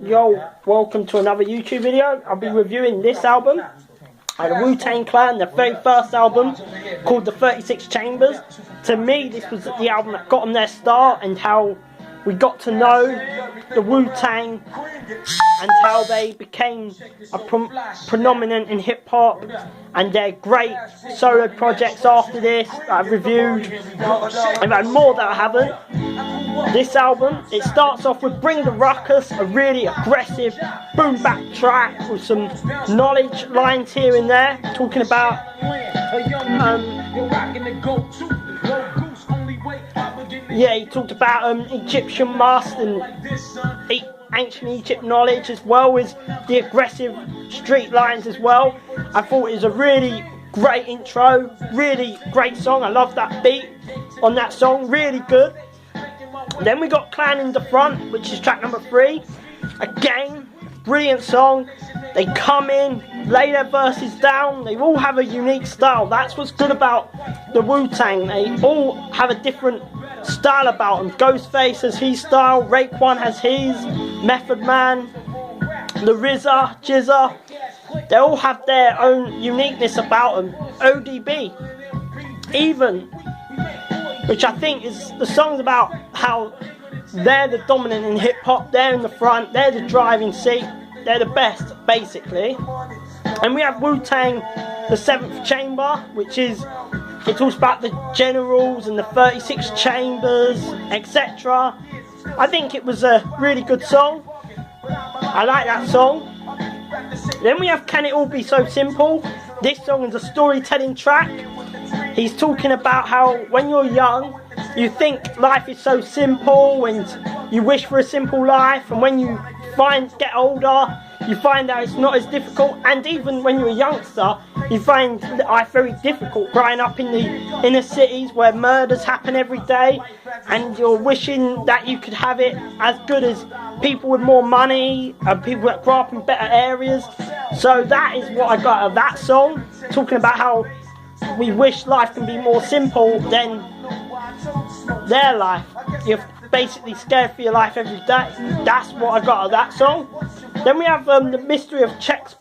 Yo, welcome to another YouTube video. I'll be reviewing this album, the Tang Clan, the very first album, called The 36 Chambers. To me, this was the album that got them their start, and how we got to know the Wu-Tang and how they became a predominant in hip-hop, and their great solo projects after this that I've reviewed, and more that I haven't. This album, it starts off with Bring the Ruckus, a really aggressive boom bap track with some knowledge lines here and there, talking about he talked about Egyptian must and ancient Egypt knowledge, as well as the aggressive street lines as well. I thought it was a really great intro, really great song. I love that beat on that song, really good. Then we got Clan in the Front, which is track number 3. Again, brilliant song. They come in, lay their verses down. They all have a unique style. That's what's good about the Wu-Tang. They all have a different style about them. Ghostface has his style, Raekwon has his, Method Man, the RZA, Jizza. They all have their own uniqueness about them. ODB, even, which I think is the song's about how they're the dominant in hip hop, they're in the front, they're the driving seat, they're the best basically. And we have Wu-Tang, the 7th Chamber, which is, it talks about the generals and the 36 chambers, etc. I think it was a really good song. I like that song. Then we have Can It All Be So Simple. This song is a storytelling track. He's talking about how when you're young, you think life is so simple and you wish for a simple life, and when you get older, you find out it's not as difficult. And even when you're a youngster, you find life very difficult, growing up in the inner cities where murders happen every day, and you're wishing that you could have it as good as people with more money and people that grow up in better areas. So that is what I got out of that song, talking about how we wish life can be more simple than their life. You're basically scared for your life every day. That's what I got out of that song. Then we have The Mystery of Chess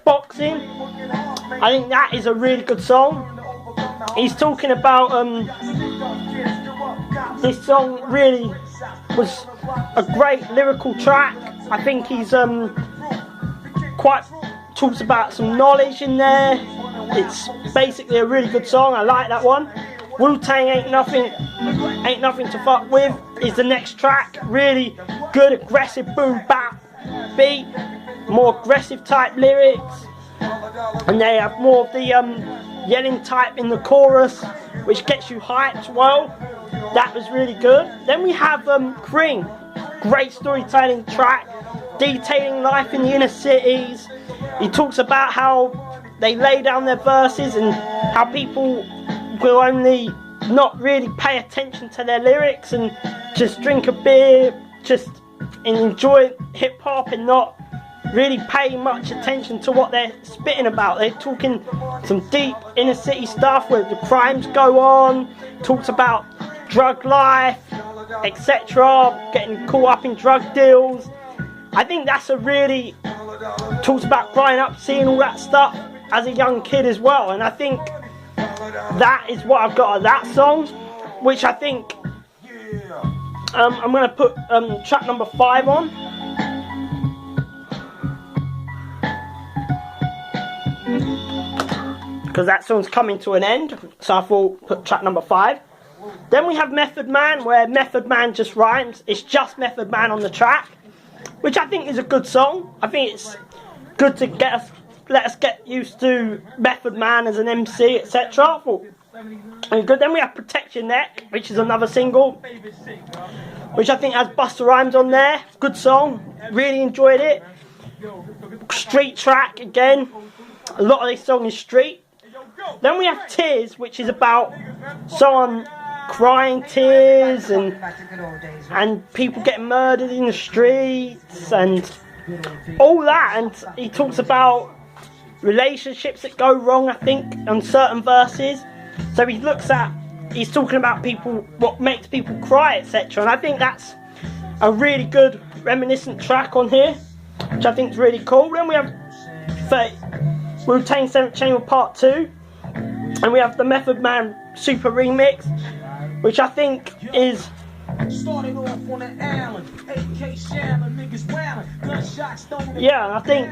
Boxing. I think that is a really good song. He's talking about this song really was a great lyrical track. I think he's quite talks about some knowledge in there. It's basically a really good song. I like that one. Wu-Tang Ain't Nothing to Fuck With is the next track. Really good, aggressive boom bap beat, more aggressive type lyrics, and they have more of the yelling type in the chorus, which gets you hyped. Well, that was really good. Then we have Kring, great storytelling track, detailing life in the inner cities. He talks about how they lay down their verses and how people will only not really pay attention to their lyrics and just drink a beer, just enjoy hip hop and not really pay much attention to what they're spitting about. They're talking some deep inner city stuff where the crimes go on, talks about drug life, etc., getting caught up in drug deals. I think that's a really, talks about growing up, seeing all that stuff as a young kid as well, and I think that is what I've got out of that song, which I think I'm going to put track number 5 on. Because that song's coming to an end, so I thought put track number 5. Then we have Method Man, where Method Man just rhymes. It's just Method Man on the track, which I think is a good song. I think it's good to let us get used to Method Man as an MC, etc. And good. Then we have Protect Your Neck, which is another single, which I think has Busta Rhymes on there. Good song, really enjoyed it. Street track again. A lot of this song is street. Then we have Tears, which is about someone crying tears and people getting murdered in the streets and all that. And he talks about relationships that go wrong, I think, on certain verses. So he's talking about people, what makes people cry, etc. And I think that's a really good reminiscent track on here, which I think is really cool. Then we have Wu-Tang 7th Chamber Part 2, and we have the Method Man Super Remix, which I think is I think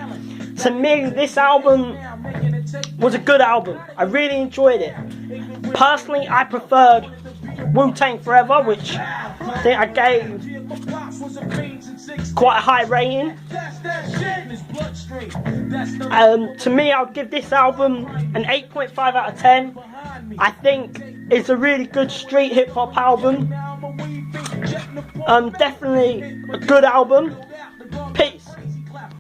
to me this album was a good album. I really enjoyed it. Personally, I preferred Wu-Tang Forever, which I think I gave quite a high rating. To me, I'll give this album an 8.5 out of 10. I think it's a really good street hip hop album. Definitely a good album.